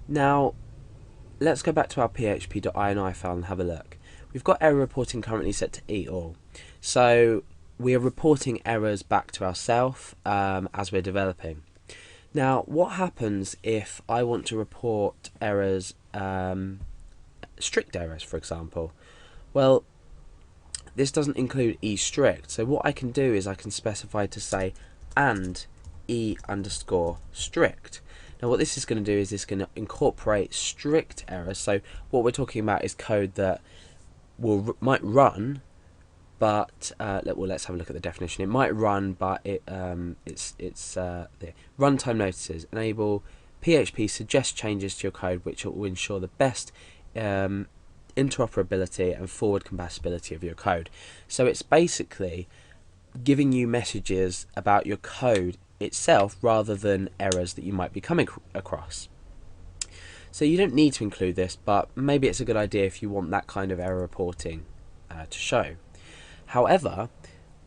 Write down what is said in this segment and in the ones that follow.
Now, let's go back to our php.ini file and have a look. We've got error reporting currently set to eAll. So we are reporting errors back to ourselves as we're developing. Now, what happens if I want to report errors, strict errors, for example? Well, this doesn't include eStrict. So what I can do is I can specify to say and e_strict. Now what this is going to do is it's going to incorporate strict errors. So what we're talking about is code that might run, but let's have a look at the definition. It might run, but it's runtime notices enable PHP suggest changes to your code which will ensure the best interoperability and forward compatibility of your code. So it's basically giving you messages about your code itself rather than errors that you might be coming across. So you don't need to include this, but maybe it's a good idea if you want that kind of error reporting to show. However,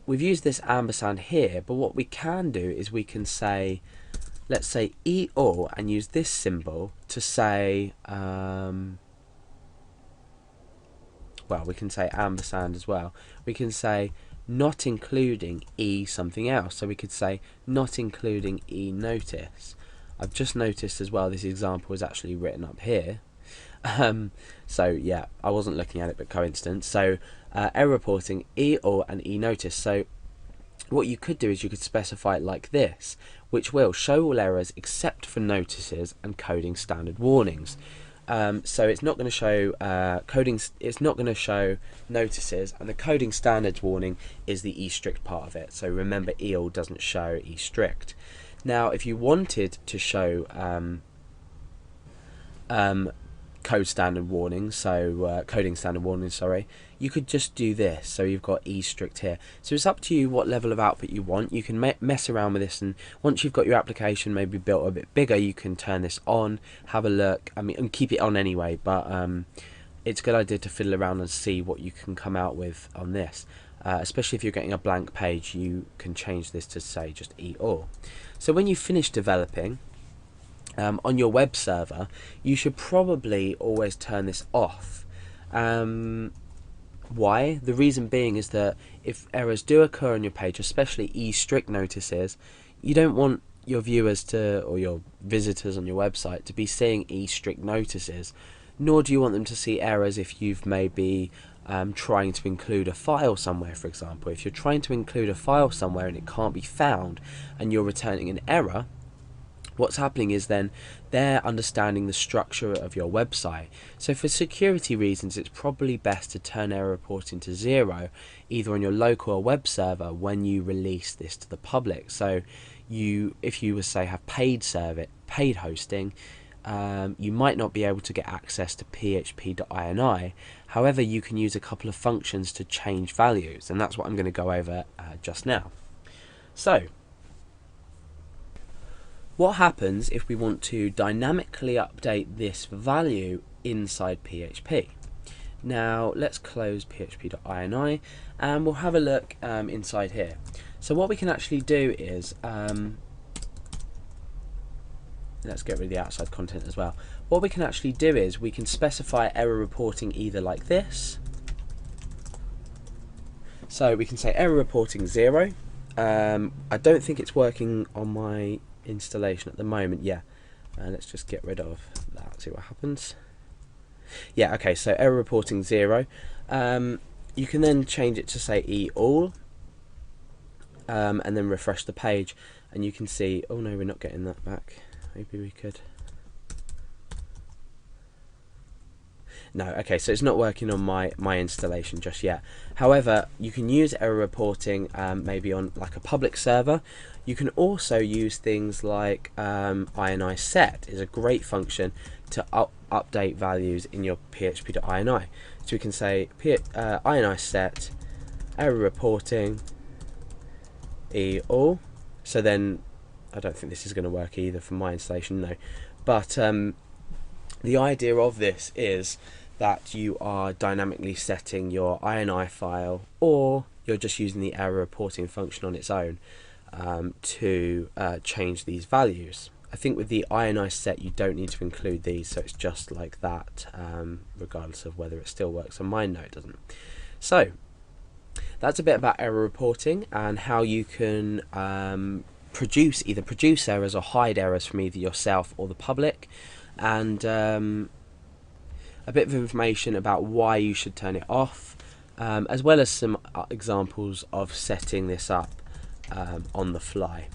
we've used this ampersand here, but what we can do is we can say, let's say eAll, and use this symbol to say, well, we can say ampersand as well. We can say not including e something else. So we could say not including e notice. I've just noticed as well this example is actually written up here. So yeah, I wasn't looking at it, but coincidence. So error reporting eAll and e notice. So what you could do is you could specify it like this, which will show all errors except for notices and coding standard warnings. So it's not going to show it's not going to show notices, and the coding standards warning is the eStrict part of it. So remember, eAll doesn't show eStrict. Now, if you wanted to show code standard warnings, so coding standard warnings, sorry, you could just do this. So you've got eStrict here. So it's up to you what level of output you want. You can mess around with this, and once you've got your application maybe built a bit bigger, you can turn this on, have a look. I mean, and keep it on anyway, but it's a good idea to fiddle around and see what you can come out with on this. Especially if you're getting a blank page, you can change this to say just eAll. So when you finish developing, on your web server, you should probably always turn this off. Why? The reason being is that if errors do occur on your page, especially eStrict notices, you don't want your viewers to, or your visitors on your website, to be seeing eStrict notices, nor do you want them to see errors if you've maybe trying to include a file somewhere. For example, if you're trying to include a file somewhere and it can't be found and you're returning an error, what's happening is then they're understanding the structure of your website. So for security reasons, it's probably best to turn error reporting to 0, either on your local or web server when you release this to the public. So if you say have paid hosting, you might not be able to get access to php.ini. However, you can use a couple of functions to change values, and that's what I'm going to go over just now. So what happens if we want to dynamically update this value inside PHP? Now let's close php.ini and we'll have a look inside here. So what we can actually do is, let's get rid of the outside content as well. What we can actually do is we can specify error reporting either like this. So we can say error reporting 0. I don't think it's working on my installation at the moment. Yeah, let's just get rid of that, see what happens. Yeah, okay, so error reporting 0. You can then change it to say eAll, and then refresh the page, and you can see, oh no, we're not getting that back. Maybe we could. No, okay, so it's not working on my installation just yet. However, you can use error reporting maybe on like a public server. You can also use things like ini set is a great function to update values in your php.ini. So we can say ini set error reporting eAll. So then, I don't think this is going to work either for my installation, no. But the idea of this is that you are dynamically setting your ini file, or you're just using the error reporting function on its own to change these values. I think with the ionize set you don't need to include these, so it's just like that, regardless of whether it still works on mine. No, it doesn't. So that's a bit about error reporting and how you can either produce errors or hide errors from either yourself or the public, and a bit of information about why you should turn it off, as well as some examples of setting this up on the fly.